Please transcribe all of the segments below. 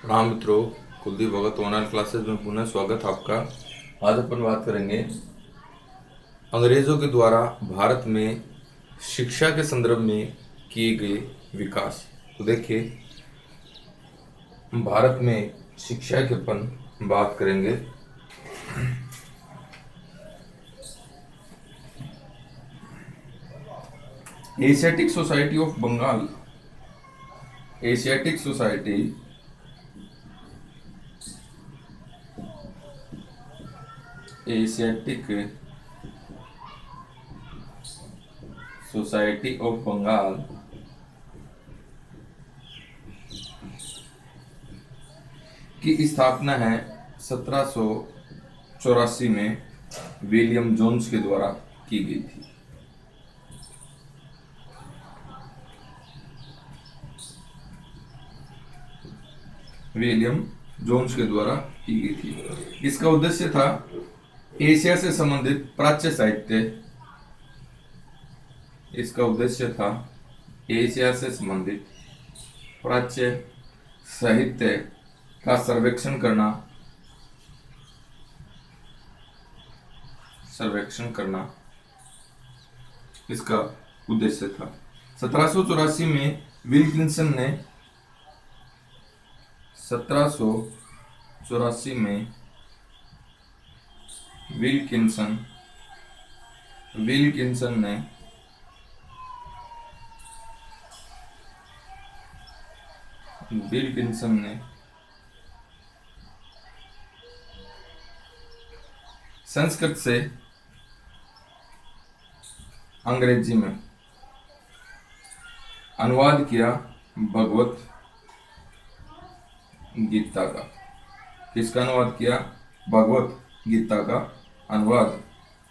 प्रणाम मित्रों, कुलदीप भगत online classes में पुनः स्वागत आपका। आज अपन बात करेंगे अंग्रेजों के द्वारा भारत में शिक्षा के संदर्भ में किए गए विकास। तो देखिए, भारत में शिक्षा की अपन बात करेंगे। Asiatic Society of Bengal, Asiatic Society Asiatic Society of Bengal की स्थापना है 1784 में विलियम जोन्स के द्वारा की गई थी। विलियम जोन्स के द्वारा की गई थी। इसका उद्देश्य था एशिया से संबंधित प्राच्य साहित्य। इसका उद्देश्य था एशिया से संबंधित प्राच्य साहित्य का सर्वेक्षण करना इसका उद्देश्य था। 1784 में विल्किंसन ने 1784 में विल्किंसन ने संस्कृत से अंग्रेजी में अनुवाद किया भगवत गीता का। किसका अनुवाद किया? भगवत गीता का अनुवाद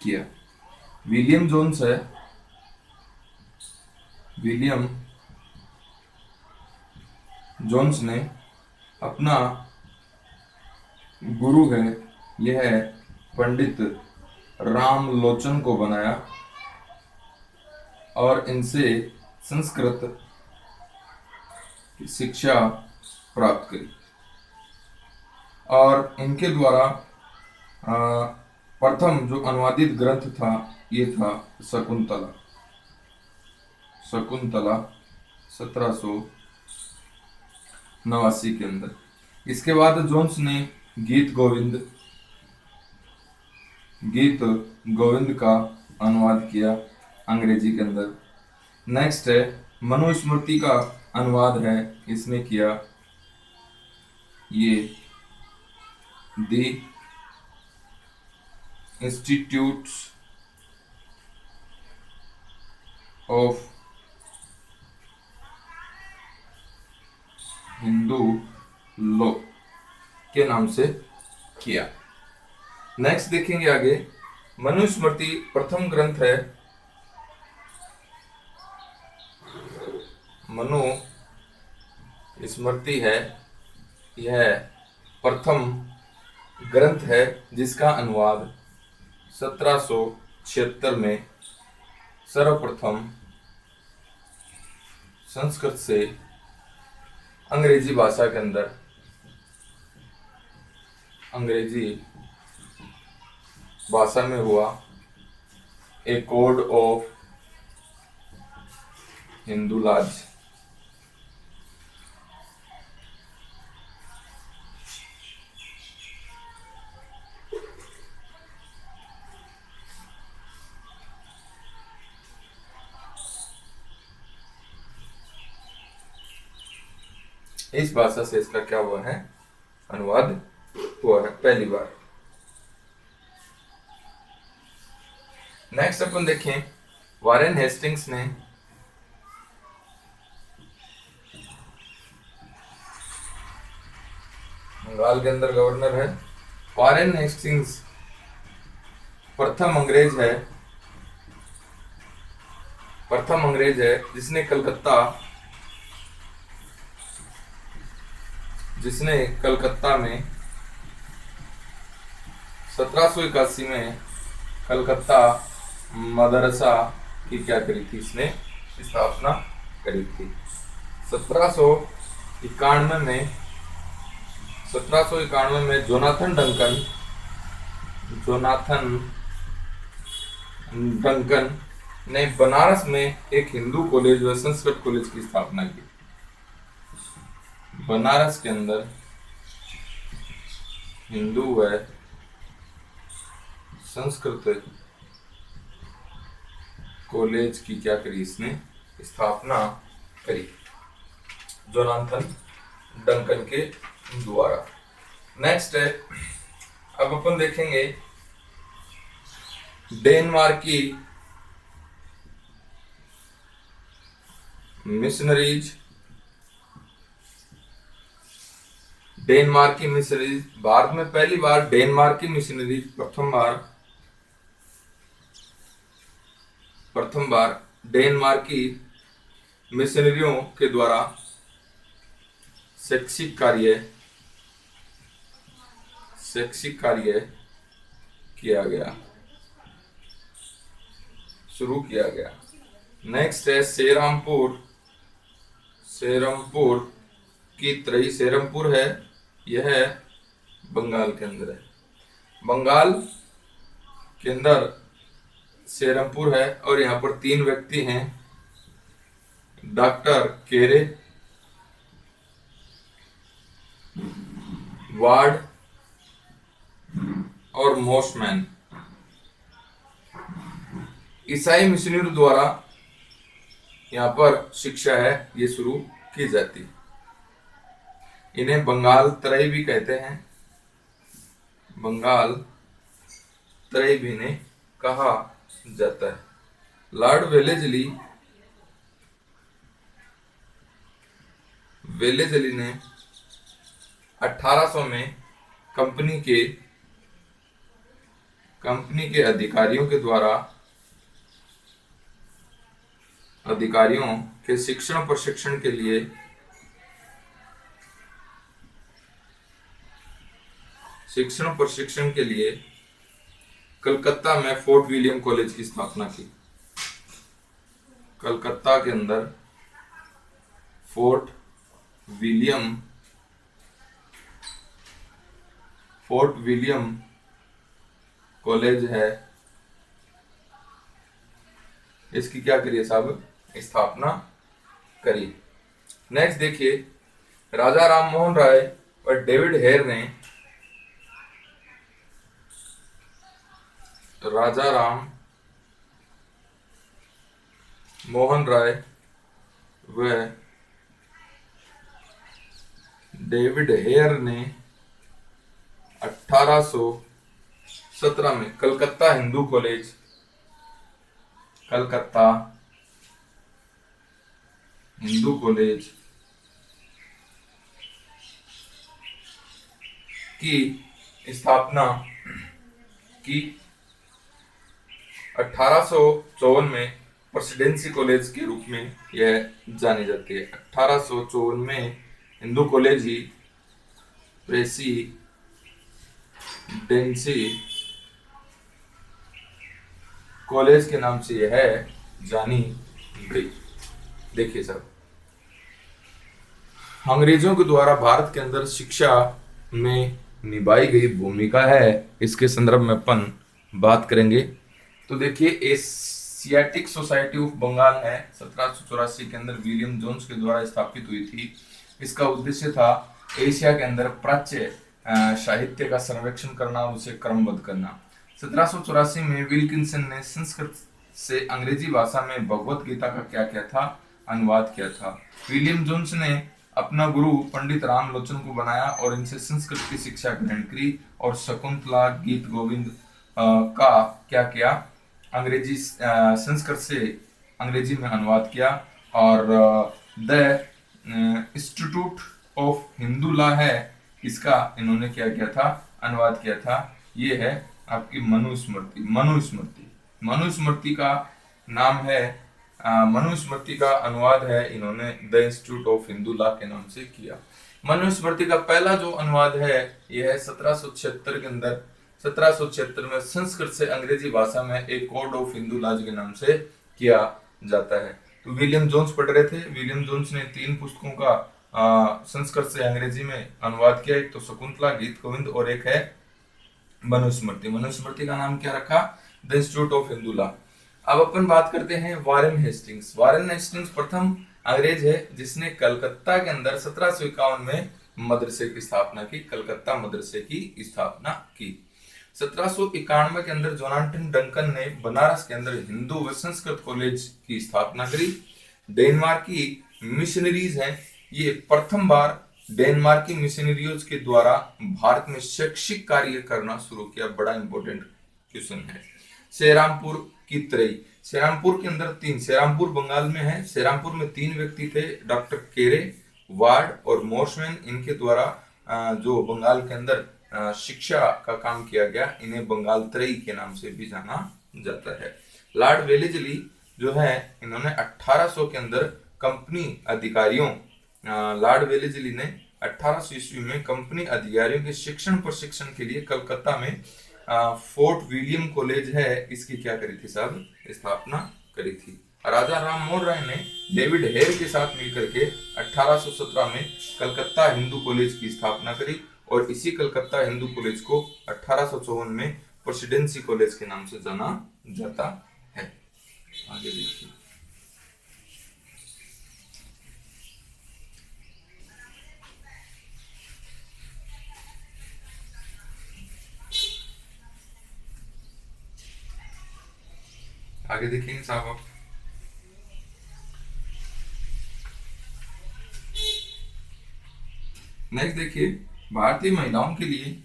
किया। विलियम जोन्स ने अपना गुरु है यह पंडित रामलोचन को बनाया और इनसे संस्कृत शिक्षा प्राप्त करी। और इनके द्वारा प्रथम जो अनुवादित ग्रंथ था ये था शकुंतला 1789 के अंदर। इसके बाद जोन्स ने गीत गोविंद का अनुवाद किया अंग्रेजी के अंदर। नेक्स्ट है मनुस्मृति का अनुवाद है इसने किया ये the institutes of Hindu law के नाम से किया। नेक्स्ट देखेंगे आगे। मनुस्मृति प्रथम ग्रंथ है। मनुस्मृति है यह प्रथम ग्रंथ है जिसका अनुवाद 1776 में सर्वप्रथम संस्कृत से अंग्रेजी भाषा के अंदर अंग्रेजी भाषा में हुआ। ए कोड ऑफ हिंदू लॉज। इस भाषा से इसका क्या हुआ है? अनुवाद हुआ है पहली बार। नेक्स्ट अपन देखें, वारेन हेस्टिंग्स ने बंगाल के अंदर गवर्नर है। वारेन हेस्टिंग्स प्रथम अंग्रेज है जिसने कलकत्ता में 1781 में कलकत्ता मदरसा की क्या करी थी? इसने स्थापना करी थी। 1791 में 1791 में जोनाथन डंकन ने बनारस में एक हिंदू कॉलेज व संस्कृत कॉलेज की स्थापना की। बनारस के अंदर हिंदू व संस्कृत कॉलेज की क्या करी, इसने स्थापना करी जोनाथन डंकन के द्वारा। नेक्स्ट है, अब अपन देखेंगे डेनमार्की मिशनरीज। भारत में पहली बार डेनमार्की मिशनरीज प्रथम बार डेनमार्की मिशनरियों के द्वारा शैक्षिक कार्य किया गया, शुरू किया गया। नेक्स्ट है सेरमपुर की त्रयी। सेरमपुर है, यह बंगाल के अंदर है। बंगाल के अंदर सेरमपुर है और यहाँ पर 3 व्यक्ति हैं, डॉक्टर केरे, वार्ड और मोसमैन। ईसाई मिशनरी द्वारा यहाँ पर शिक्षा है ये शुरू की जाती। इन्हें बंगाल त्रयी भी कहते हैं, बंगाल त्रयी भी इन्हें कहा जाता है। लॉर्ड वेलेजली ने 1800 में कंपनी के अधिकारियों के शिक्षण प्रशिक्षण के लिए कलकत्ता में फोर्ट विलियम कॉलेज की स्थापना की। कलकत्ता के अंदर फोर्ट विलियम कॉलेज है, इसकी क्या करिए साहब, स्थापना करी। नेक्स्ट देखिए, राजा राम मोहन राय और डेविड हेयर ने राजा राम मोहन राय व डेविड हेयर ने 1817 में कलकत्ता हिंदू कॉलेज की स्थापना की। 1854 में प्रेसिडेंसी कॉलेज के रूप में यह जानी जाती है। 1854 में हिंदू कॉलेज ही प्रेसिडेंसी कॉलेज के नाम से यह जानी गई। देखिए सर, अंग्रेजों के द्वारा भारत के अंदर शिक्षा में निभाई गई भूमिका है, इसके संदर्भ में अपन बात करेंगे। तो देखिए, एशियाटिक सोसाइटी ऑफ बंगाल है, 1784 के अंदर विलियम जोन्स के द्वारा स्थापित हुई थी। इसका उद्देश्य था एशिया के अंदर प्राच्य साहित्य का सर्वेक्षण करना और उसे क्रमबद्ध करना। 1784 में विल्किंसन ने संस्कृत से अंग्रेजी भाषा में भगवत गीता का क्या किया था, अनुवाद किया था। विलियम जोन्स ने अपना गुरु पंडित रामलोचन को बनाया और इनसे संस्कृत की शिक्षा ग्रहण की और शकुंतला, गीत गोविंद का क्या किया, अंग्रेजी संस्कृत से अंग्रेजी में अनुवाद किया। और the institute of Hindu law है, इसका इन्होंने क्या किया था, अनुवाद किया था। ये है आपकी मनुस्मृति का नाम है, मनुस्मृति का अनुवाद है इन्होंने the institute of Hindu law के नाम से किया। मनुस्मृति का पहला जो अनुवाद है यह है 1776 के अंदर। 1776 में संस्कृत से अंग्रेजी भाषा में एक कोड ऑफ हिंदू लॉज के नाम से किया जाता है। तो विलियम जोन्स पढ़ रहे थे। विलियम जोन्स ने 3 पुस्तकों का संस्कृत से अंग्रेजी में अनुवाद किया। एक तो शकुंतला, गीत गोविंद, और एक है मनुस्मृति। मनुस्मृति का नाम क्या रखा? The institute of Hindu law. अब अपन बात करते हैं वारेन हेस्टिंग्स। वारेन हेस्टिंग्स प्रथम अंग्रेज है जिसने कलकत्ता के अंदर 1751 में मदरसे की स्थापना की। कलकत्ता मदरसे की स्थापना की। 1791 के अंदर जोनाथन डंकन ने बनारस के अंदर हिंदू व संस्कृत कॉलेज की स्थापना करी। डेनमार्क की मिशनरीज हैं, ये प्रथम बार डेनमार्की मिशनरियों के द्वारा भारत में शैक्षिक कार्य करना शुरू किया। बड़ा इंपॉर्टेंट क्वेश्चन है। सेरामपुर की त्रयी। सेरामपुर के अंदर तीन, सेरामपुर बंगाल में है। सेरामपुर में तीन व्यक्ति थे, डॉक्टर केरे, वार्ड और मोर्समैन। इनके द्वारा जो बंगाल के अंदर शिक्षा का काम किया गया, इन्हें बंगाल त्रयी के नाम से भी जाना जाता है। लॉर्ड वेलेस्ली जो है, इन्होंने 1800 के अंदर कंपनी अधिकारियों, लॉर्ड वेलेस्ली ने 1800 ईस्वी में कंपनी अधिकारियों के शिक्षण प्रशिक्षण के लिए कलकत्ता में फोर्ट विलियम कॉलेज है, इसकी क्या करी थी साहब? स्थापना करी थी। राजा राम मोहन राय ने डेविड हेयर के साथ मिलकर के 1817 में कलकत्ता हिंदू कॉलेज की स्थापना करी और इसी कलकत्ता हिंदू कॉलेज को 1854 में प्रेसिडेंसी कॉलेज के नाम से जाना जाता है। आगे देखिए। आगे देखेंगे साहब आप। नेक्स्ट देखिए, भारतीय महिलाओं के लिए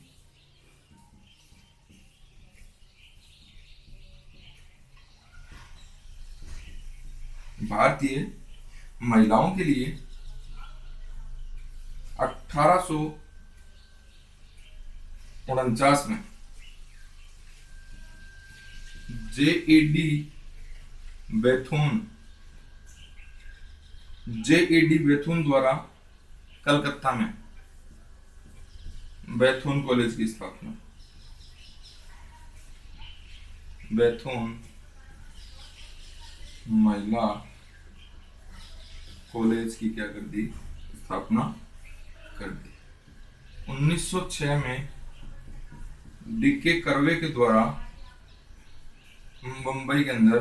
भारतीय महिलाओं के लिए 1849 में जेएडी बेथून द्वारा कलकत्ता में बेथून कॉलेज की स्थापना, बेथून महिला कॉलेज की क्या कर दी? स्थापना कर दी। 1906 में डीके कर्वे के द्वारा मुंबई के अंदर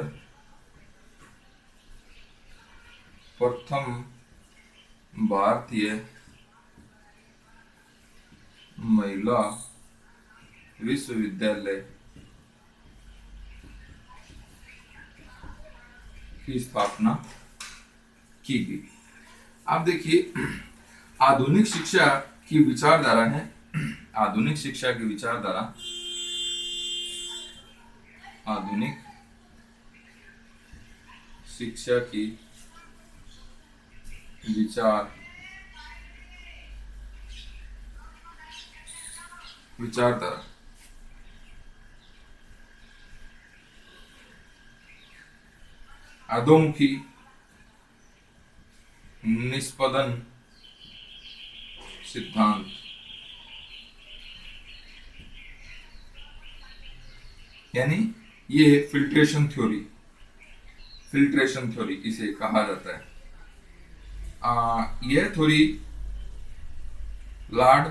प्रथम भारतीय महिला विश्वविद्यालय की स्थापना की गई। आप देखिए, आधुनिक शिक्षा की विचारधारा है। आधुनिक शिक्षा की विचारधारा, आधुनिक शिक्षा की विचारधारा अधोमुखी निष्पदन सिद्धांत, यानी ये फिल्ट्रेशन थ्योरी इसे कहा जाता है। यह थ्योरी लॉर्ड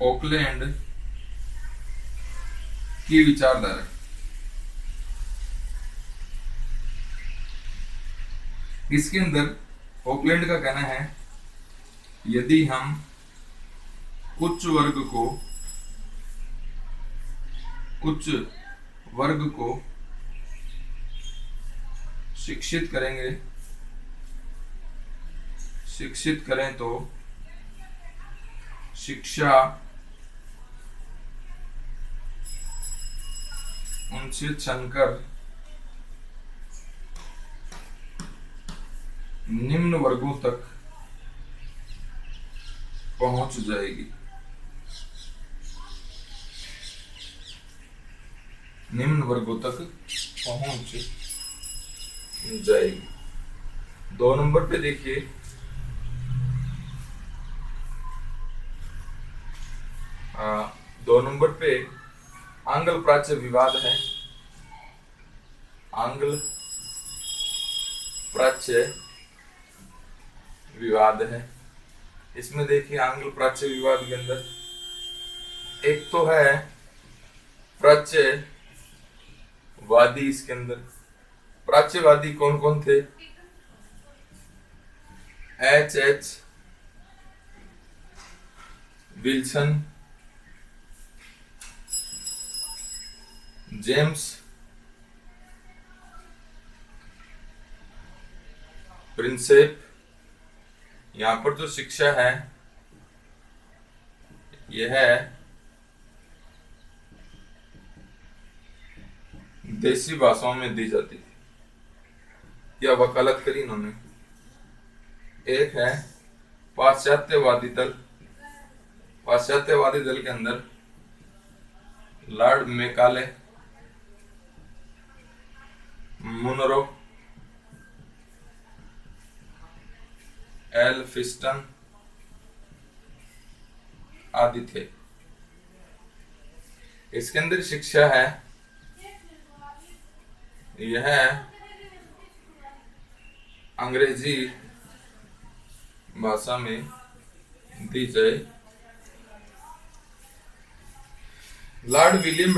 ऑकलैंड की विचारधारा है। इसके अंदर ऑकलैंड का कहना है, यदि हम उच्च वर्ग को शिक्षित करें तो शिक्षा उनसे छनकर निम्न वर्गों तक पहुंच जाएगी। निम्न वर्गों तक पहुंच जाएगी। 2 नंबर पे देखिए, 2 नंबर पे आंग्ल प्राच्य विवाद है। आंग्ल प्राच्य विवाद है। इसमें देखिए आंग्ल प्राच्य विवाद के अंदर एक तो है प्राच्यवादी। इसके अंदर प्राच्यवादी कौन कौन थे? H Wilson, James Prinsep. यहां पर जो शिक्षा है यह है देसी भाषाओं में दी जाती थी या वकालत करी इन्होंने। एक है पाश्चात्यवादी दल। पाश्चात्यवादी दल के अंदर लॉर्ड मैकाले, मुनरो, एल्फिंस्टन आदि थे। इसके अंदर शिक्षा है यह अंग्रेजी भाषा में दी जाए। लॉर्ड विलियम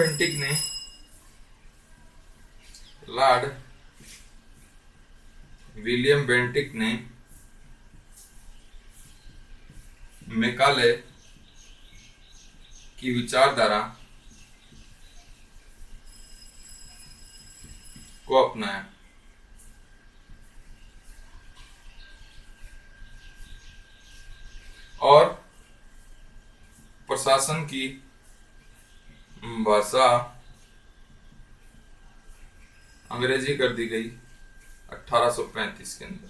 बेंटिक ने मैकाले की विचारधारा को अपनाया। और प्रशासन की भाषा अंग्रेजी कर दी गई 1835 के अंदर।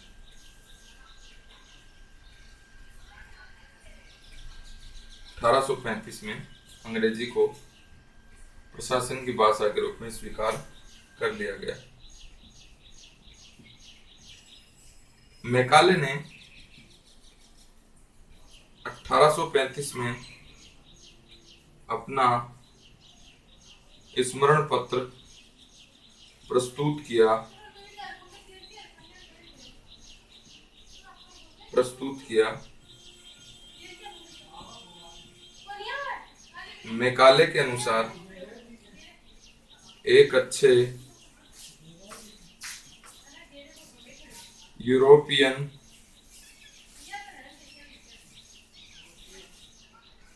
1835 में अंग्रेजी को प्रशासन की भाषा के रूप में स्वीकार कर लिया गया। मैकाले ने 1835 में अपना स्मरण पत्र प्रस्तुत किया। मैकाले के अनुसार एक अच्छे यूरोपियन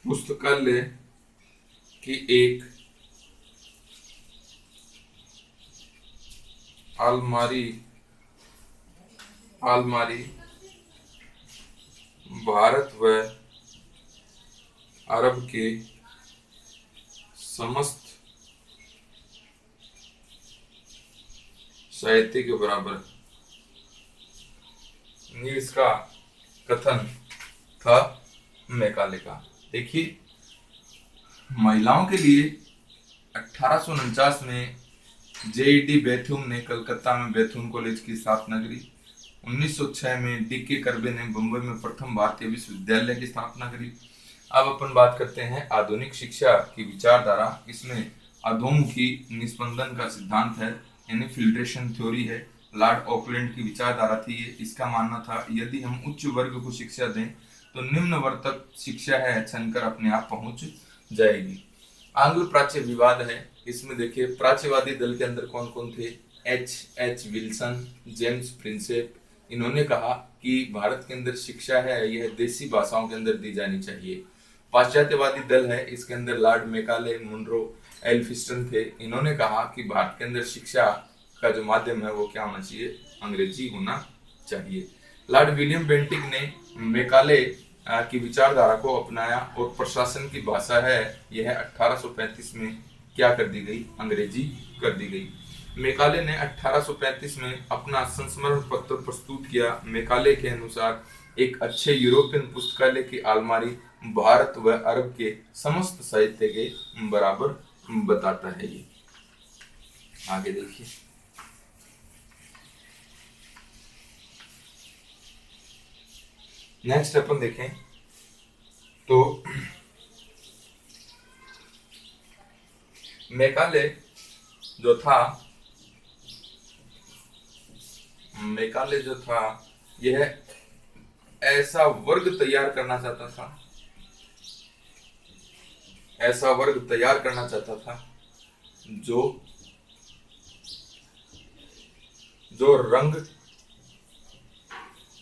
पुस्तकालय की एक अलमारी भारत व अरब के समस्त साहित्य के बराबर। ये इसका कथन था मैकाले का। देखिए महिलाओं के लिए 1849 में J.D. बेथुन ने कलकत्ता में बेथुन कॉलेज की स्थापना करी। 1906 में D.K. कर्बे ने बंबई में प्रथम भारतीय विश्वविद्यालय की स्थापना करी। अब अपन बात करते हैं आधुनिक शिक्षा की विचारधारा। इसमें अधोमुखी निस्पंदन का सिद्धांत है, यानी फिल्ट्रेशन थ्योरी है। लॉर्ड ऑकलैंड की विचारधारा थी ये। इसका मानना था यदि हम उच्च वर्ग को शिक्षा दें तो निम्न वर्ग तक शिक्षा है छनकर अपने आप पहुंच जाएगी। आंग्ल प्राच्य विवाद है। इसमें देखिए प्राच्यवादी दल के अंदर कौन कौन थे? H Wilson, James Prinsep. इन्होंने कहा कि भारत के अंदर शिक्षा है यह देसी भाषाओं के अंदर दी जानी चाहिए। पाश्चात्यवादी दल है, इसके अंदर लॉर्ड मैकाले, मुनरो, एल्फिंस्टन थे। इन्होंने कहा कि भारत के अंदर शिक्षा का जो माध्यम है वो क्या होना चाहिए? अंग्रेजी होना चाहिए। लॉर्ड विलियम बेंटिक ने मैकाले की विचारधारा को अपनाया और प्रशासन की भाषा है यह 1835 में क्या कर दी गई? अंग्रेजी कर दी गई। मैकाले ने 1835 में अपना संस्मरण पत्र प्रस्तुत किया। मैकाले के अनुसार एक अच्छे यूरोपियन पुस्तकालय की अलमारी भारत व अरब के समस्त साहित्य के बराबर बताता है। ये आगे देखिए। नेक्स्ट अपन देखें तो मैकाले जो था यह ऐसा वर्ग तैयार करना चाहता था, ऐसा वर्ग तैयार करना चाहता था जो रंग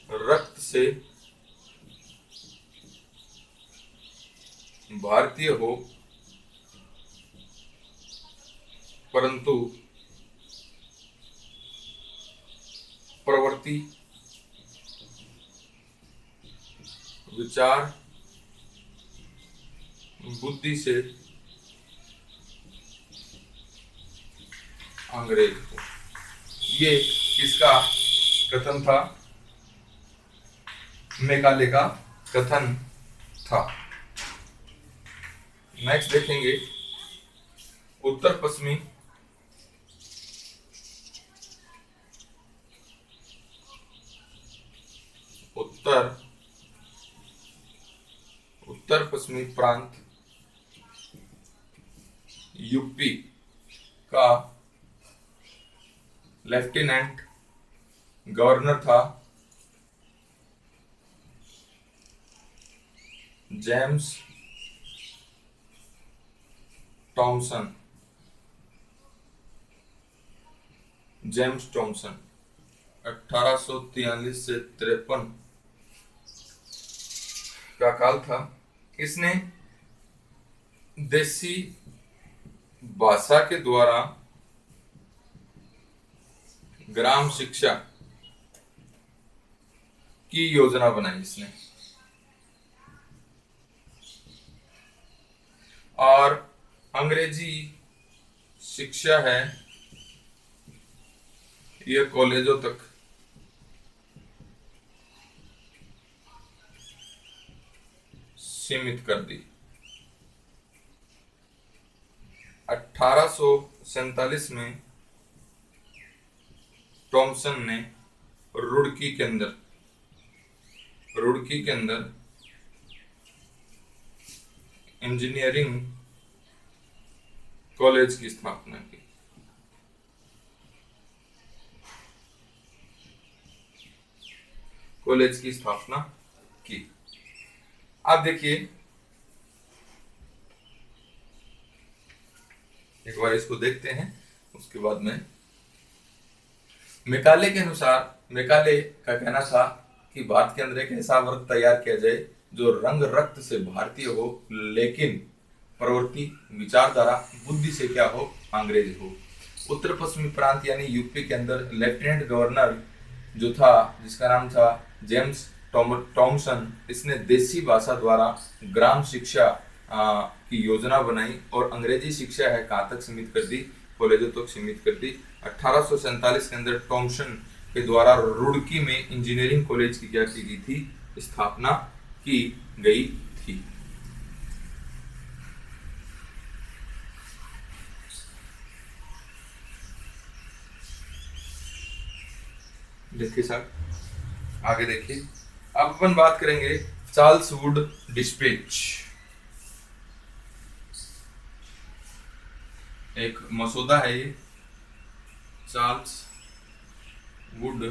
रक्त से भारतीय हो, परंतु प्रवृत्ति, विचार, बुद्धि से अंग्रेज हो। ये किसका कथन था? मैकाले का कथन था। नेक्स्ट देखेंगे उत्तर पश्चिमी उत्तर पश्चिमी प्रांत यूपी का लेफ्टिनेंट गवर्नर था जेम्स टॉमसन। जेम्स टॉमसन 1843 से 53 का काल था। इसने देसी भाषा के द्वारा ग्राम शिक्षा की योजना बनाई इसने, और अंग्रेजी शिक्षा है यह कॉलेजों तक सीमित कर दी। 1847 में टॉमसन ने रुड़की के अंदर इंजीनियरिंग कॉलेज की स्थापना की। आप देखिए, एक बार इसको देखते हैं, उसके बाद में मैकाले के अनुसार, मैकाले का कहना था कि भारत के अंदर एक ऐसा वर्ग तैयार किया जाए जो रंग रक्त से भारतीय हो, लेकिन प्रवृत्ति, विचारधारा, बुद्धि से क्या हो? अंग्रेज हो। उत्तर पश्चिमी प्रांत यानी यूपी के अंदर लेफ्टिनेंट गवर्नर जो था, जिसका नाम था जेम्स टॉमसन, इसने देसी भाषा द्वारा ग्राम शिक्षा की योजना बनाई और अंग्रेजी शिक्षा है कहाँ तक सीमित कर दी? कॉलेजों तक सीमित कर दी। 1847 के अंदर टॉमसन के द्वारा रुड़की में इंजीनियरिंग कॉलेज की क्या की गई थी? स्थापना की गई थी। देखिए साहब, आगे देखिए, अब अपन बात करेंगे चार्ल्स वुड डिस्पैच। एक मसौदा है ये, Charles Wood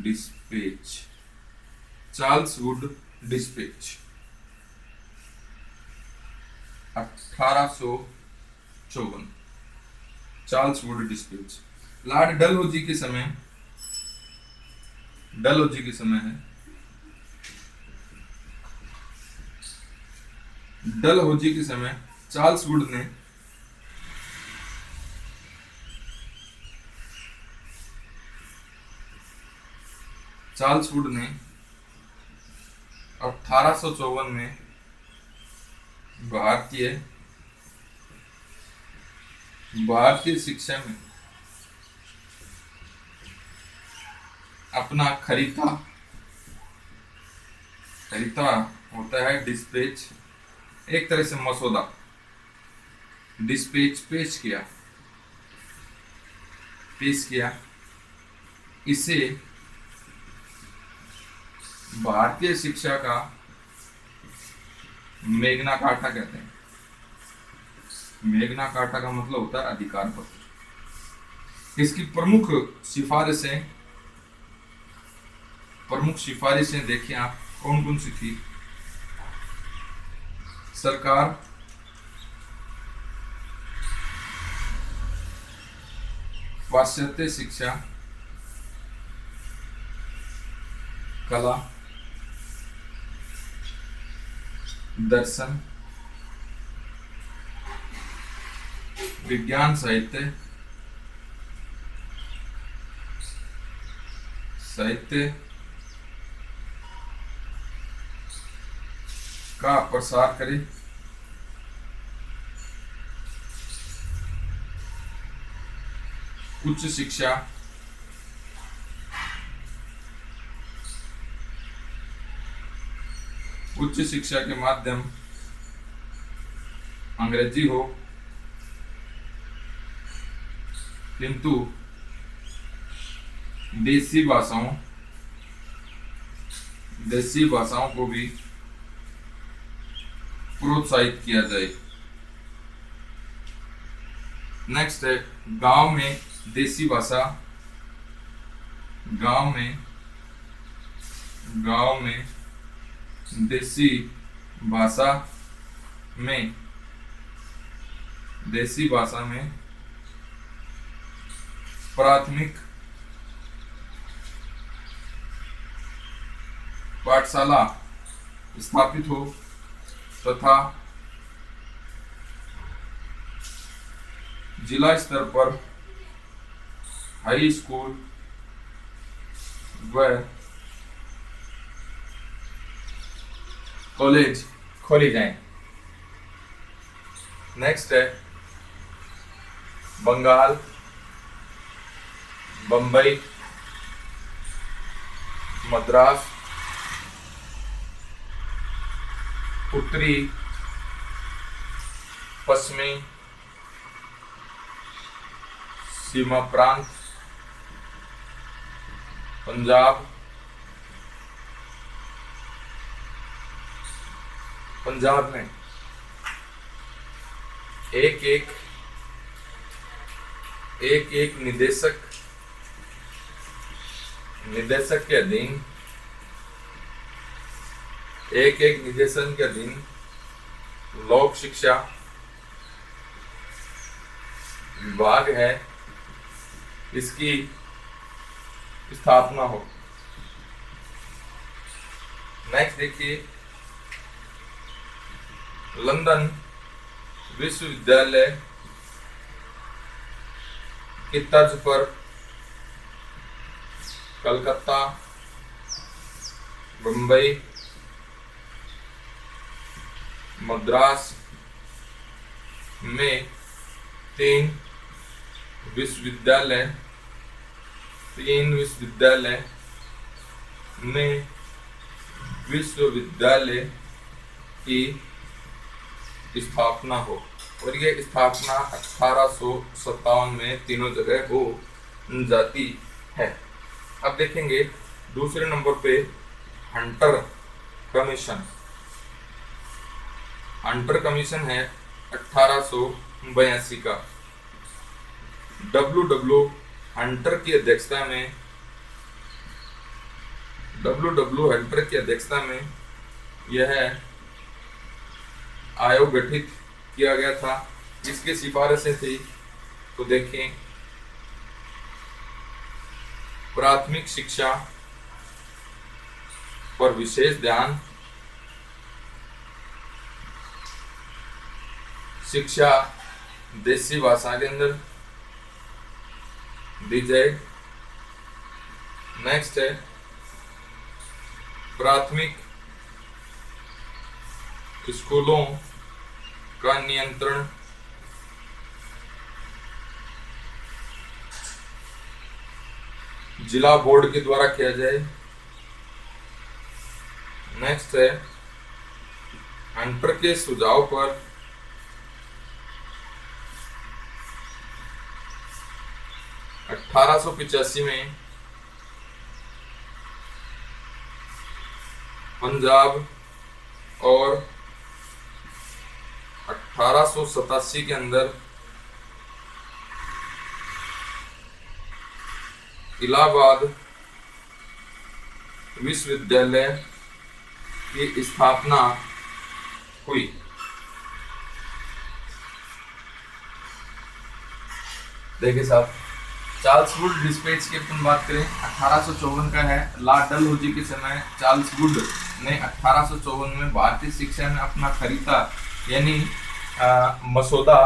dispatch. Charles Wood dispatch 1854। Charles Wood dispatch Lord Dalhousie के समय है। डलहौजी के समय चार्ल्स वुड ने चार्ल्स वुड ने 1854 में भारतीय शिक्षा में अपना खरीदा होता है डिस्पैच, एक तरह से मसौदा डिस्पैच पेश किया। इसे भारतीय शिक्षा का मेग्ना कार्टा कहते हैं। मेग्ना कार्टा का मतलब होता है अधिकार पत्र। इसकी प्रमुख सिफारिशें प्रमुख सिफारिशें देखिए आप कौन कौन सी थी। सरकार पाश्चात्य शिक्षा, कला, दर्शन, विज्ञान, साहित्य का प्रसार करे। उच्च शिक्षा के माध्यम अंग्रेजी हो, किंतु देसी भाषाओं को भी प्रोत्साहित किया जाए। नेक्स्ट है गांव में देसी भाषा, गांव में देसी भाषा में प्राथमिक पाठशाला स्थापित हो तथा जिला स्तर पर हाई स्कूल व कॉलेज खोली जाए। नेक्स्ट है बंगाल, बंबई, मद्रास, उत्तरी पश्चिमी सीमा प्रांत, पंजाब में एक एक निदेशक के अधीन निदेशन के अधीन लोक शिक्षा विभाग है, इसकी स्थापना हो। नेक्स्ट देखिए लंदन विश्वविद्यालय की तर्ज पर कलकत्ता, बंबई, मद्रास में तीन विश्वविद्यालय की स्थापना हो, और ये स्थापना 1857 में तीनों जगह हो जाती है। अब देखेंगे दूसरे नंबर पे हंटर कमीशन है 1882 का। डब्ल्यू हंटर की अध्यक्षता में यह आयोग गठित किया गया था। इसकी सिफारिशें थी तो देखें प्राथमिक शिक्षा पर विशेष ध्यान, शिक्षा देसी भाषा के अंदर दी जाए। नेक्स्ट है प्राथमिक स्कूलों का नियंत्रण जिला बोर्ड के द्वारा किया जाए। नेक्स्ट है हंटर के सुझाव पर '85 में पंजाब और 1887 के अंदर विश्वविद्यालय की स्थापना हुई? देखिए साहब, चार्ल्स वुड डिस्पैच की अपन बात करें 1854 का है। लॉर्ड डलहौजी के समय चार्ल्स वुड ने 1854 में भारतीय शिक्षा में अपना खरीदा यानी मसौदा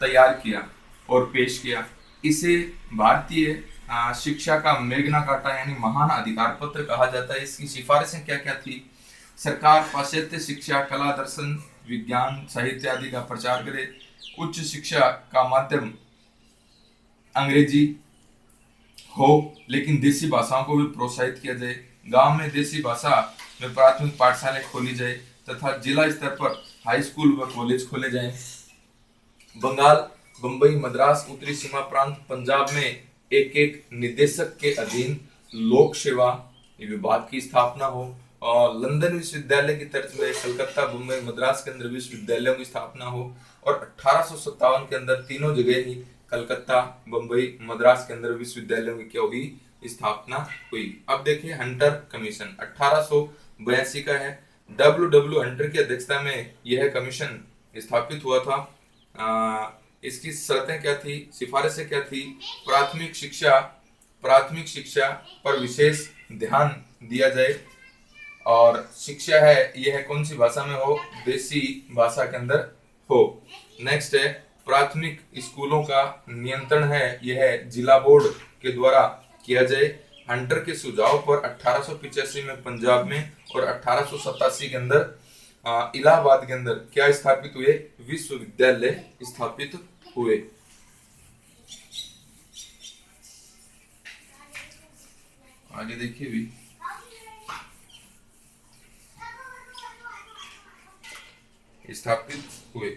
तैयार किया और पेश किया। इसे भारतीय शिक्षा का मैग्ना कार्टा यानी महान अधिकार पत्र कहा जाता है। इसकी सिफारिशें क्या क्या थी? सरकार पाश्चात्य शिक्षा, कला, दर्शन, विज्ञान, साहित्य आदि का प्रचार करे। उच्च शिक्षा का माध्यम अंग्रेजी हो, लेकिन देसी भाषाओं को भी प्रोत्साहित किया जाए। गांव में देसी भाषा में प्राथमिक पाठशालाएं खोली जाए तथा जिला स्तर पर हाई स्कूल व कॉलेज खोले जाएं। बंगाल, बंबई, मद्रास, उत्तरी सीमा प्रांत, पंजाब में एक एक निदेशक के अधीन लोक सेवा विभाग की स्थापना हो। और लंदन विश्वविद्यालय की तर्ज में कलकत्ता, बंबई, मद्रास के अंदर विश्वविद्यालयों की स्थापना हो। और 1857 के अंदर तीनों जगह ही कलकत्ता, बंबई, मद्रास के अंदर विश्वविद्यालयों की क्या हुई? स्थापना हुई। अब देखिए हंटर कमीशन 1882 का है। डब्ल्यू हंटर की अध्यक्षता में यह कमीशन स्थापित हुआ था। इसकी शर्तें क्या थी, सिफारिशें क्या थी? प्राथमिक शिक्षा पर विशेष ध्यान दिया जाए और शिक्षा है यह कौन सी भाषा में हो? देसी भाषा के अंदर हो। नेक्स्ट है प्राथमिक स्कूलों का नियंत्रण है यह जिला बोर्ड के द्वारा किया जाए। हंटर के सुझाव पर 1885 में पंजाब में और 1887 के अंदर इलाहाबाद के अंदर क्या स्थापित हुए? विश्वविद्यालय स्थापित हुए। आगे देखिए भी स्थापित हुए।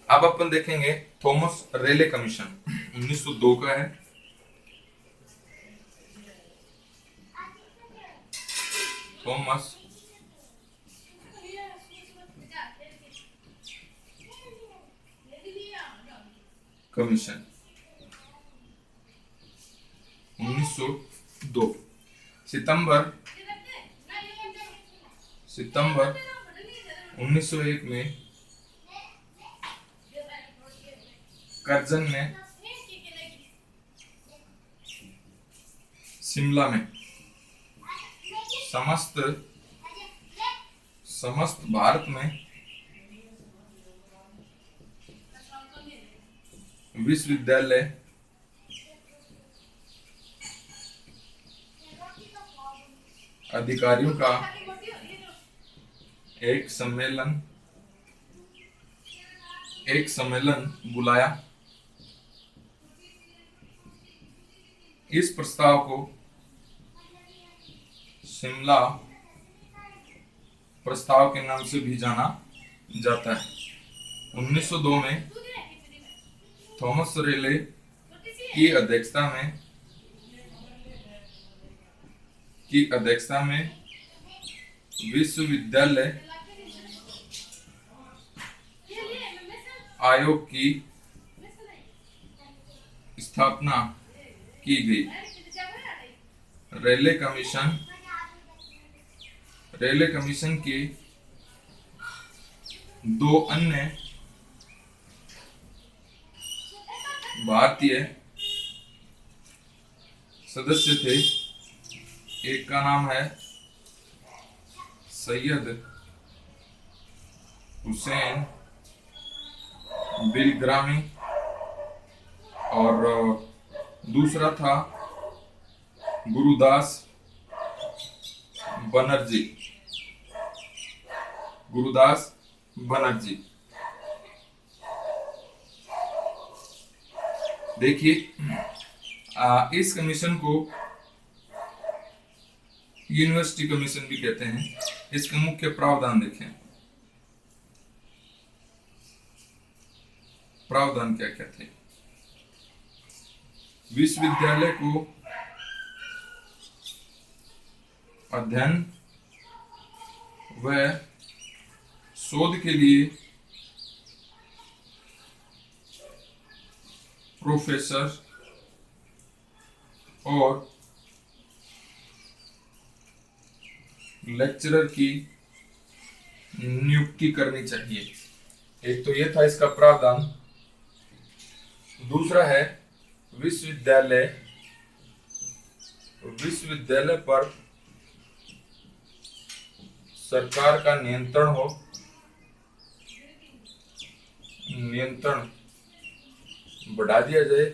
अब अपन देखेंगे थॉमस रेले कमीशन 1902 का है। थॉमस कमीशन 1902 सितंबर 1901 में कर्जन ने शिमला में समस्त भारत में विश्वविद्यालय अधिकारियों का एक सम्मेलन बुलाया। इस प्रस्ताव को शिमला प्रस्ताव के नाम से भी जाना जाता है। 1902 में थॉमस रेले की अध्यक्षता में विश्वविद्यालय आयोग की स्थापना की गई। रेले कमीशन के दो अन्य भारतीय सदस्य थे। एक का नाम है सैयद हुसैन बिलग्रामी और दूसरा था गुरुदास बनर्जी। देखिए इस कमीशन को यूनिवर्सिटी कमीशन भी कहते हैं। इसके मुख्य प्रावधान देखें। प्रावधान क्या क्या थे? विश्वविद्यालय को अध्ययन व शोध के लिए प्रोफेसर और लेक्चरर की नियुक्ति करनी चाहिए। एक तो ये था इसका प्रावधान। दूसरा है विश्वविद्यालय विश्वविद्यालय पर सरकार का नियंत्रण बढ़ा दिया जाए।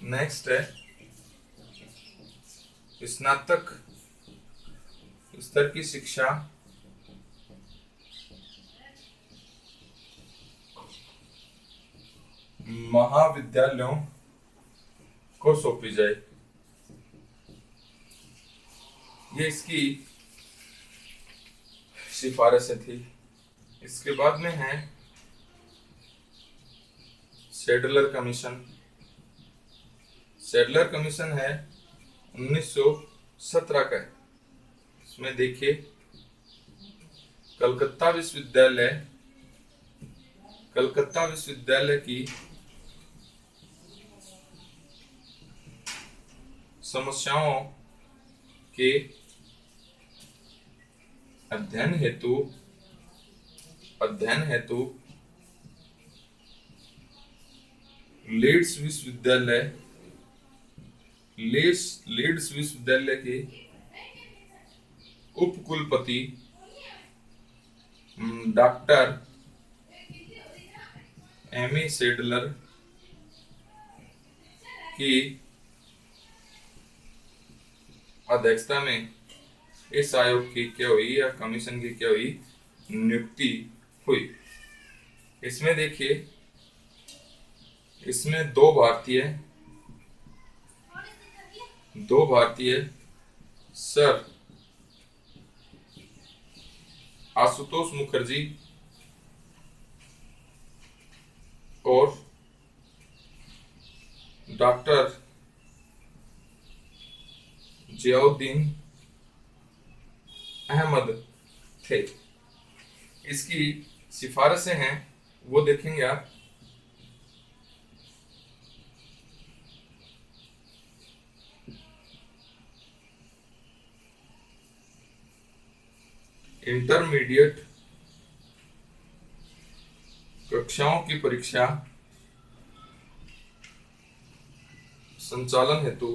नेक्स्ट है स्नातक स्तर की शिक्षा महाविद्यालयों को सौंपी जाए। ये इसकी सिफारिशें थी। इसके बाद में है सैडलर कमीशन। सैडलर कमीशन है 1917 का। इसमें देखिए कलकत्ता विश्वविद्यालय की समस्याओं के अध्ययन हेतु लीड्स विश्वविद्यालय के उपकुलपति डॉक्टर एमी सैडलर की अध्यक्षता में इस आयोग की क्या हुई या कमीशन की क्या हुई नियुक्ति हुई। इसमें देखिए इसमें दो भारतीय सर आशुतोष मुखर्जी और डॉक्टर जियाउद्दीन अहमद थे। इसकी सिफारिशें हैं वो देखेंगे आप। इंटरमीडिएट कक्षाओं की परीक्षा संचालन हेतु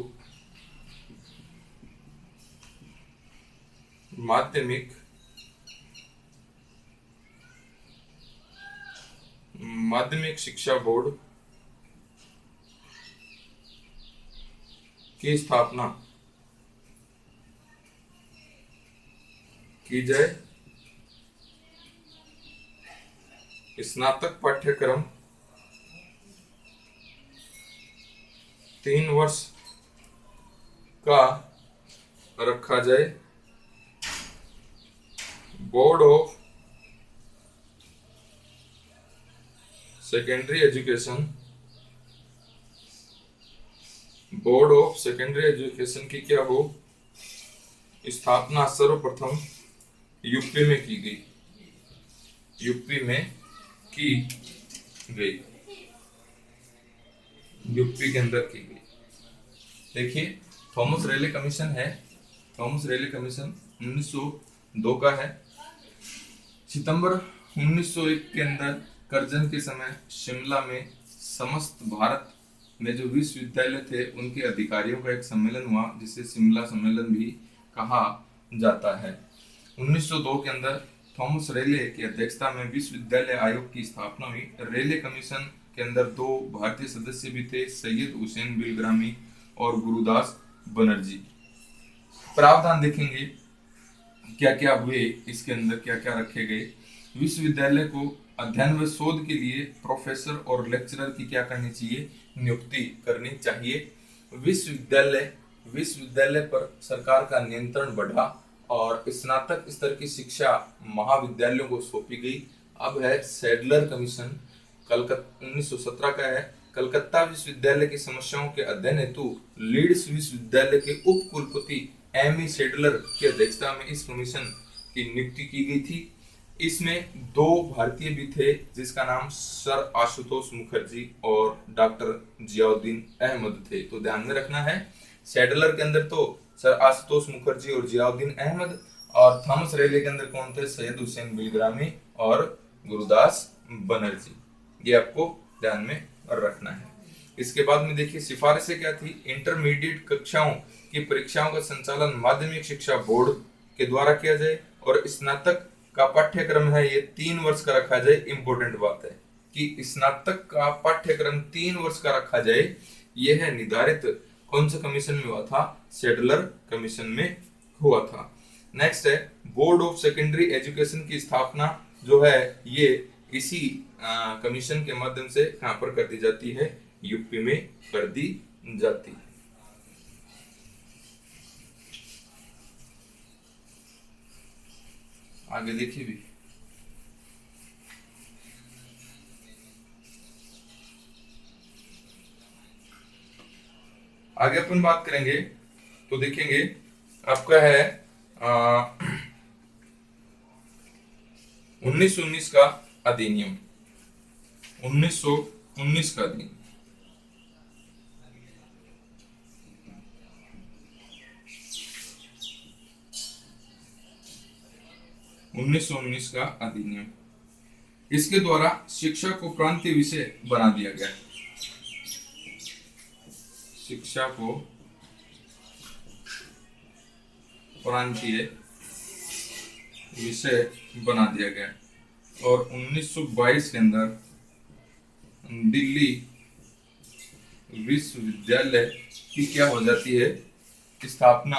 माध्यमिक शिक्षा बोर्ड की स्थापना की जाए। स्नातक पाठ्यक्रम 3 वर्ष का रखा जाए। बोर्ड ऑफ सेकेंडरी एजुकेशन की क्या हो स्थापना सर्वप्रथम यूपी में की गई। यूपी के अंदर की गई। देखिए थॉमस रेले कमीशन है। थॉमस रेले कमीशन 1902 का है। सितंबर 1901 के अंदर करजन के समय शिमला में समस्त भारत में जो विश्वविद्यालय थे उनके अधिकारियों का एक सम्मेलन हुआ जिसे शिमला सम्मेलन भी कहा जाता है। 1902 के अंदर थॉमस रेले की अध्यक्षता में विश्वविद्यालय आयोग की स्थापना हुई। रेले कमीशन के अंदर 2 भारतीय सदस्य भी थे, सैयद हुसैन बिलग्रामी और गुरुदास बनर्जी। प्रावधान देखेंगे क्या क्या हुए, इसके अंदर क्या क्या रखे गए। विश्वविद्यालय को अध्ययन व शोध के लिए प्रोफेसर और लेक्चरर की क्या करनी चाहिए नियुक्ति करनी चाहिए। विश्वविद्यालय पर सरकार का नियंत्रण बढ़ा और स्नातक स्तर की शिक्षा महाविद्यालयों को सौंपी गई। अब है सैडलर कमीशन, 1917 का है। कलकत्ता विश्वविद्यालय की समस्याओं के अध्ययन हेतु लीड्स विश्वविद्यालय के उप कुलपति एमी सैडलर की अध्यक्षता में इस कमीशन की नियुक्ति की गई थी। इसमें 2 भारतीय भी थे जिसका नाम सर आशुतोष मुखर्जी और डॉक्टर जियाउद्दीन अहमद थे। तो ध्यान में रखना है सैडलर के अंदर तो सर आशुतोष मुखर्जी और जियाउद्दीन अहमद, और थॉमस रेले के अंदर कौन थे? सैयद हुसैन बिलग्रामी और गुरुदास बनर्जी। ये आपको ध्यान में रखना है। इसके बाद में देखिए सिफारिशें क्या थी। इंटरमीडिएट कक्षाओं की परीक्षाओं का संचालन माध्यमिक शिक्षा बोर्ड के द्वारा किया जाए और स्नातक का पाठ्यक्रम है ये 3 वर्ष का रखा जाए। इंपॉर्टेंट बात है कि स्नातक का पाठ्यक्रम 3 वर्ष का रखा जाए। यह है निर्धारित कौन से कमीशन में हुआ था? सेडलर कमीशन में हुआ था। नेक्स्ट है बोर्ड ऑफ सेकेंडरी एजुकेशन की स्थापना जो है ये इसी कमीशन के माध्यम से कहां पर कर दी जाती है? यूपी में कर दी जाती है। आगे देखिए भी आगे अपन बात करेंगे तो देखेंगे आपका है 1919 का अधिनियम। 1919 का अधिनियम 1919 का अधिनियम, इसके द्वारा शिक्षा को प्रांतीय विषय बना दिया गया। शिक्षा को प्रांतीय विषय बना दिया गया और 1922 के अंदर दिल्ली विश्वविद्यालय की क्या हो जाती है? स्थापना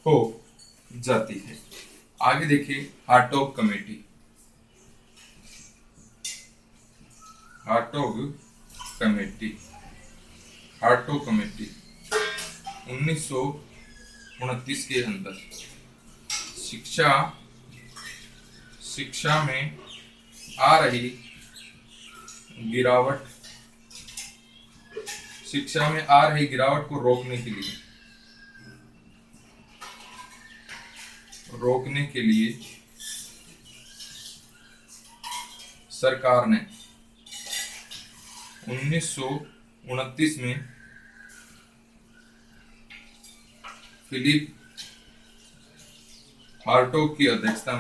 हो जाती है। आगे देखिए हार्टोग कमेटी। हार्टोग कमेटी 1929 के अंदर शिक्षा में आ रही गिरावट को रोकने के लिए सरकार ने 1929 में फिलिप हार्टोग की अध्यक्षता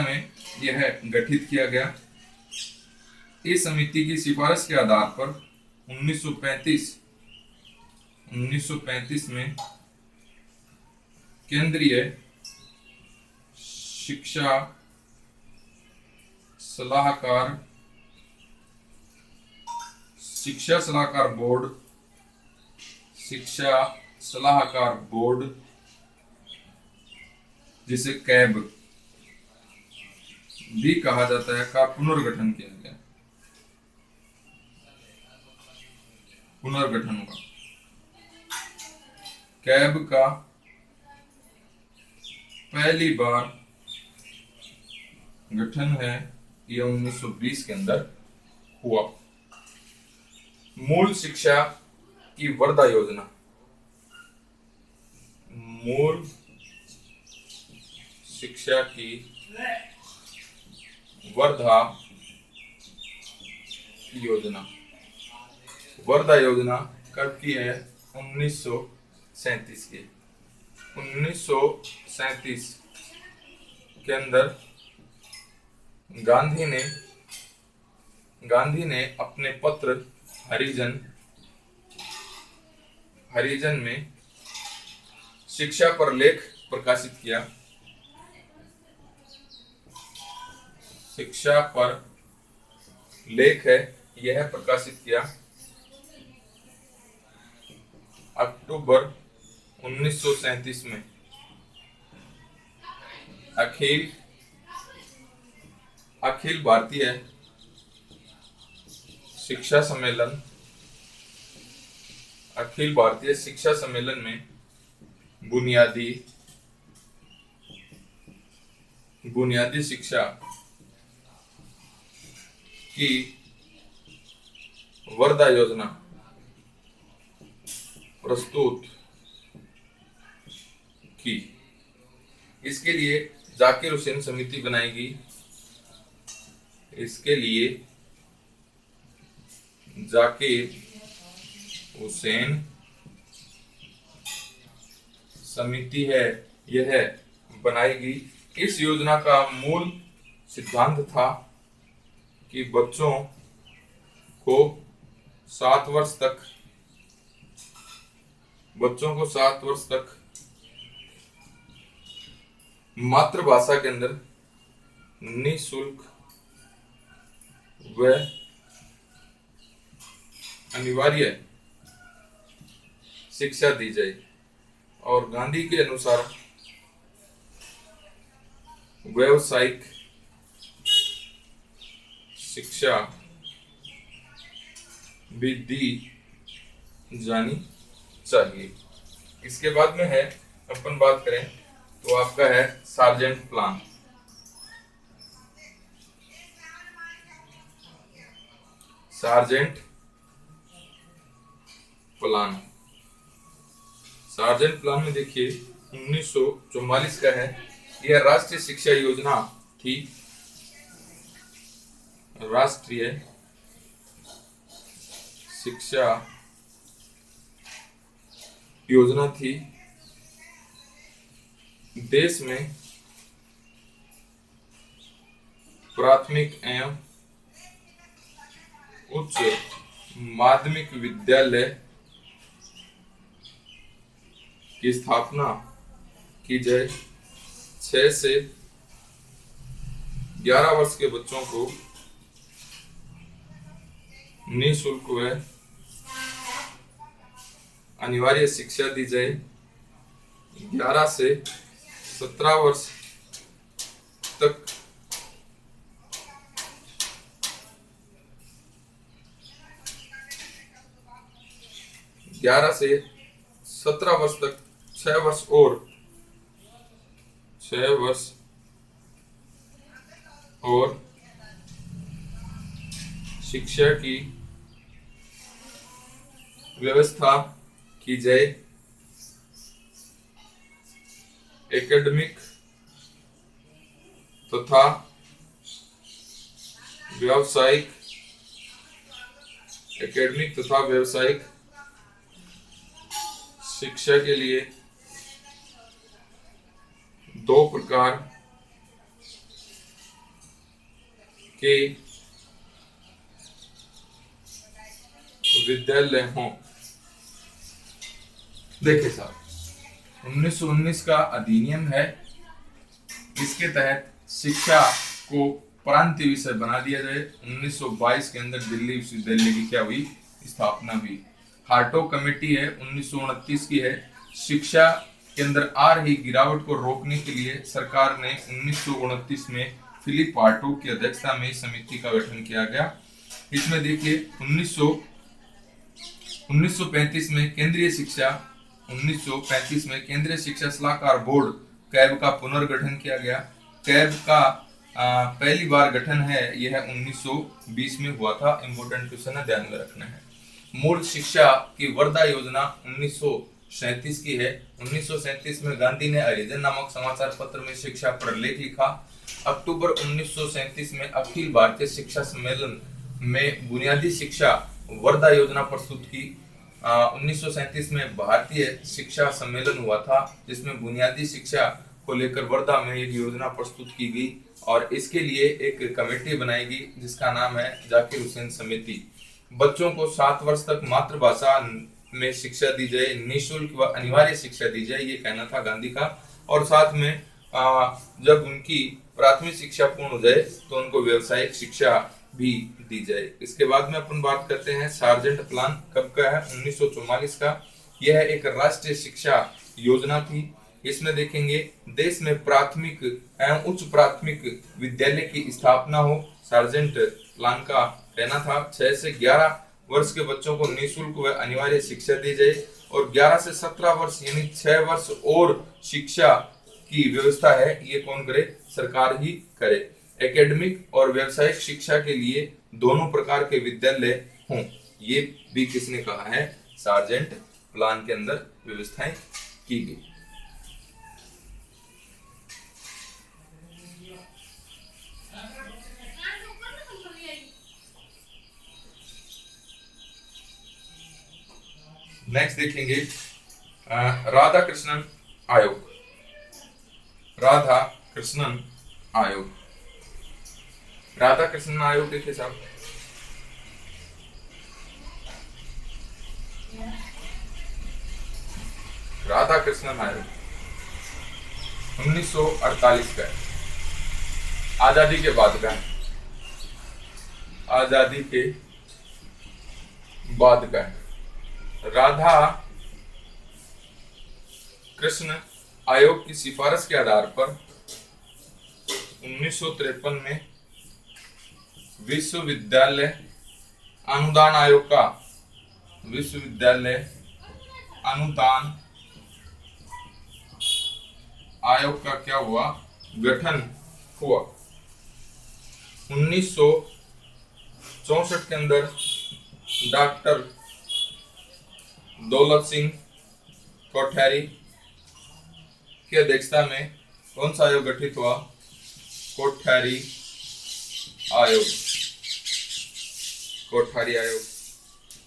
में यह गठित किया गया। इस समिति की सिफारिश के आधार पर 1935 में केंद्रीय शिक्षा सलाहकार बोर्ड जिसे कैब भी कहा जाता है का पुनर्गठन किया गया। पुनर्गठन हुआ। कैब का पहली बार गठन है यह 1920 के अंदर हुआ। मूल शिक्षा की वर्धा योजना। मूल शिक्षा की वर्धा योजना कब की है? 1937 की। 1937 के अंदर गांधी ने अपने पत्र हरिजन में शिक्षा पर लेख प्रकाशित किया। शिक्षा पर लेख है यह प्रकाशित किया अक्टूबर 1937 में। अखिल भारतीय शिक्षा सम्मेलन में बुनियादी शिक्षा की वर्धा योजना प्रस्तुत की। इसके लिए जाकिर हुसैन समिति बनाएगी। इसके लिए जाकिर हुसैन समिति है यह बनाएगी। इस योजना का मूल सिद्धांत था कि बच्चों को 7 वर्ष तक मातृभाषा के अंदर निःशुल्क व अनिवार्य शिक्षा दी जाए। और गांधी के अनुसार व्यावसायिक शिक्षा भी दी जानी चाहिए। इसके बाद में है, अपन बात करें तो आपका है सार्जेंट प्लान। सार्जेंट प्लान में देखिए 1944 का है। यह राष्ट्रीय शिक्षा योजना थी, राष्ट्रीय शिक्षा योजना थी। देश में प्राथमिक एवं उच्च माध्यमिक विद्यालय की स्थापना की जाए। 6 से 11 वर्ष के बच्चों को निःशुल्क व अनिवार्य शिक्षा दी जाए। 11 से 17 वर्ष तक ग्यारह से 17 वर्ष तक 6 वर्ष और शिक्षा की व्यवस्था की जाए। एकेडमिक तथा व्यावसायिक शिक्षा के लिए 2 प्रकार के विद्यालय हों। देखिए साहब, 1919 का अधिनियम है, इसके तहत शिक्षा को प्रांतीय विषय बना दिया जाए। 1922 के अंदर दिल्ली विश्वविद्यालय की क्या हुई, स्थापना हुई। हार्टो कमेटी है, 1929 की है। शिक्षा के अंदर आ रही गिरावट को रोकने के लिए सरकार ने 1929 में फिलिप हार्टो की अध्यक्षता में समिति का गठन किया गया। इसमें देखिए 1935 में केंद्रीय शिक्षा सलाहकार बोर्ड कैब का पुनर्गठन किया गया। कैब का पहली बार गठन है यह 1920 में हुआ था। इंपोर्टेंट क्वेश्चन है, ध्यान में रखना है। मूल शिक्षा की वर्धा योजना 1937 की है। 1937 में गांधी ने हरिजन नामक समाचार पत्र में शिक्षा पर लेख लिखा। अक्टूबर 1937 में अखिल भारतीय शिक्षा सम्मेलन में बुनियादी शिक्षा वर्धा योजना प्रस्तुत की। 1937 में भारतीय शिक्षा सम्मेलन हुआ था, जिसमें बुनियादी शिक्षा को लेकर वर्धा में एक योजना प्रस्तुत की गई और इसके लिए एक कमेटी बनाएगी जिसका नाम है जाकिर हुसैन समिति। बच्चों को 7 वर्ष तक मातृभाषा में शिक्षा दी जाए, निःशुल्क व अनिवार्य शिक्षा दी जाए, ये कहना था गांधी का। और साथ में जब उनकी प्राथमिक शिक्षा पूर्ण हो जाए तो उनको व्यावसायिक शिक्षा भी दी जाए। इसके बाद में अपन बात करते हैं सार्जेंट प्लान कब का है, 1944 का। यह एक राष्ट्रीय शिक्षा योजना थी। इसमें देखेंगे देश में प्राथमिक एवं उच्च प्राथमिक विद्यालय की स्थापना हो। सार्जेंट प्लान का कहना था 6 से 11 वर्ष के बच्चों को निःशुल्क व अनिवार्य शिक्षा दी जाए और 11 से 17 वर्ष यानी 6 वर्ष और शिक्षा की व्यवस्था है ये कौन करे, सरकार ही करे। एकेडमिक और व्यावसायिक शिक्षा के लिए दोनों प्रकार के विद्यालय हों, ये भी किसने कहा है, सार्जेंट प्लान के अंदर व्यवस्थाएं की गई। नेक्स्ट देखेंगे राधा कृष्णन आयोग, राधा कृष्णन आयोग। राधा कृष्णन आयोग देखिए साहब, राधा कृष्णन आयोग 1948 का है, आजादी के बाद का है, आजादी के बाद का है। राधा कृष्ण आयोग की सिफारिश के आधार पर 1953 में विश्वविद्यालय अनुदान आयोग का, विश्वविद्यालय अनुदान आयोग का क्या हुआ, गठन हुआ। 1964 के अंदर डॉक्टर दौलत सिंह कोठारी की अध्यक्षता में कौन सा आयोग गठित हुआ, कोठारी आयोग, कोठारी आयोग।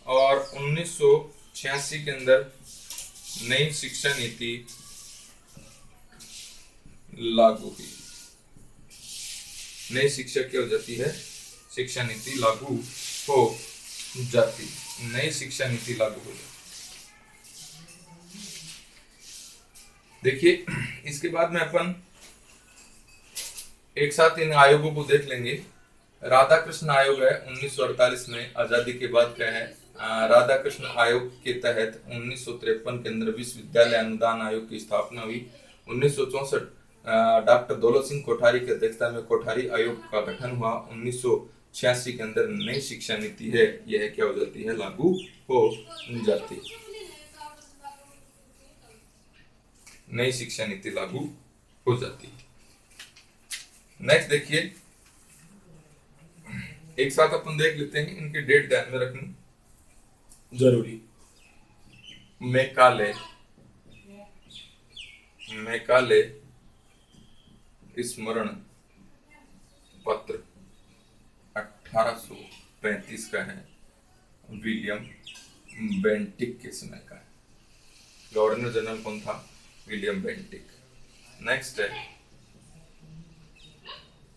और 1986 के अंदर नई शिक्षा नीति लागू हुई, नई शिक्षा क्या हो जाती है, शिक्षा नीति लागू हो जाती, नई शिक्षा नीति लागू हो जाती। देखिए इसके बाद में अपन एक साथ इन आयोगों को देख लेंगे। राधा कृष्ण आयोग है 1948 में, आजादी के बाद का है। राधा कृष्ण आयोग के तहत 1953 के अंदर विश्वविद्यालय अनुदान आयोग की स्थापना हुई। 1964 डॉक्टर दौलत सिंह कोठारी की अध्यक्षता में कोठारी आयोग का गठन हुआ। 1986 के अंदर नई शिक्षा नीति है, यह क्या हो जाती है, लागू हो जाती, नई शिक्षा नीति लागू हो जाती। नेक्स्ट देखिए, एक साथ अपन देख लेते हैं, इनकी डेट ध्यान में रखनी जरूरी। मेकाले, मेकाले स्मरण पत्र 1835 का है, विलियम बेंटिक के समय का है। गवर्नर जनरल कौन था, विलियम बेंटिक। नेक्स्ट है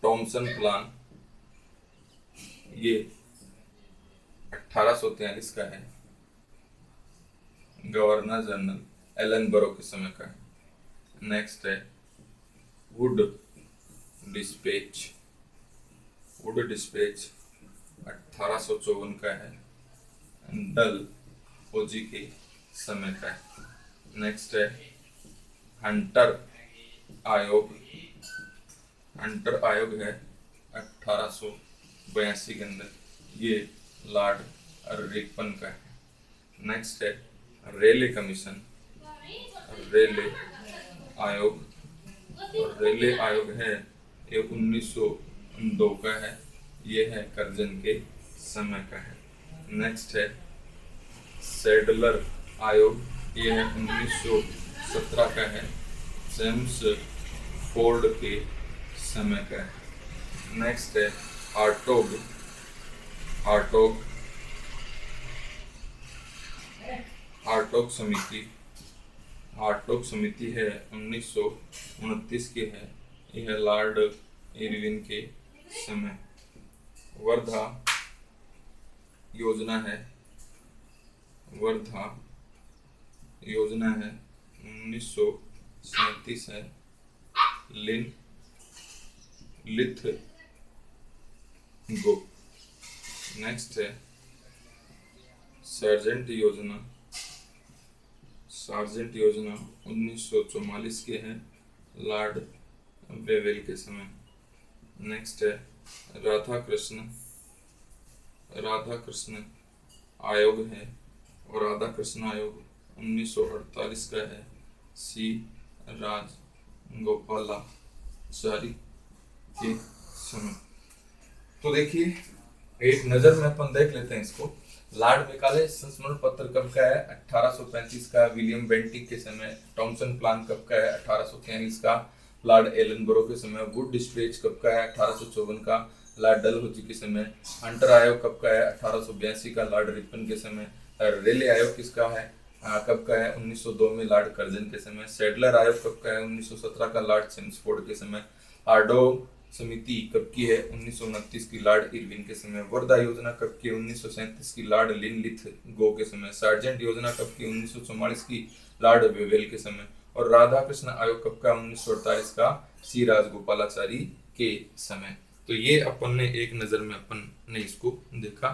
थॉमसन प्लान, ये 1843 का है, गवर्नर जनरल एलन बरो के समय का है। नेक्स्ट है वुड डिस्पैच, वुड डिस्पैच 1854 का है, डल ओजी के समय का है। नेक्स्ट है हंटर आयोग, हंटर आयोग है 1882 के अंदर, ये लॉर्ड रिपन का है। नेक्स्ट है रेले कमीशन, रेले आयोग, और रेले आयोग है ये 1902 का है, ये है कर्जन के समय का है। नेक्स्ट है सैडलर आयोग, ये है 1917 का है, जेम्स फोर्ड के समय का है। नेक्स्ट है हार्टोग, हार्टोग, हार्टोग समिति, हार्टोग समिति है 1929 की है, यह लॉर्ड इरविन के समय। वर्धा योजना है, वर्धा योजना है 1937 है, लिन लिथ गो। नेक्स्ट है सार्जेंट योजना, सार्जेंट योजना 1944 के है, लॉर्ड बेवेल के समय। नेक्स्ट है राधा कृष्ण, राधा कृष्ण आयोग है, और राधा कृष्ण आयोग 1948 का है, सी राज गोपालाचारी के समय। तो देखिए एक नजर में अपन देख लेते हैं इसको। लॉर्ड मेकाले संस्मरण पत्र कब का है, 1835 का, विलियम बेंटिक के समय। थॉमसन प्लान कब का है, 1843 का, लॉर्ड एलन बरो के समय। वुड डिस्पैच कब का है, 1854 का, लॉर्ड डलहौजी के समय। हंटर आयोग कब का है, 1882 का, लॉर्ड रिपन के समय। रेले आयोग किसका है, कब का है? 1902 में लॉर्ड कर्जन के समय। सैडलर आयोग कब का है? 1917 का लॉर्ड चेम्सफोर्ड के समय। आर्डो समिति कब की है? 1929 की लॉर्ड इरविन के समय। वर्धा योजना कब की? 1937 की लॉर्ड लिनलिथ गो के समय। सार्जेंट योजना कब की? 1944 की लॉर्ड वेवेल के समय। और राधा कृष्ण आयोग कब का? 1948 का सी राजगोपालाचारी के समय। तो ये अपन ने एक नजर में अपन ने इसको देखा।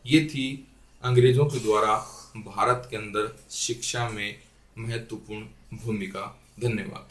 ये थी अंग्रेजों के द्वारा भारत के अंदर शिक्षा में महत्वपूर्ण भूमिका। धन्यवाद।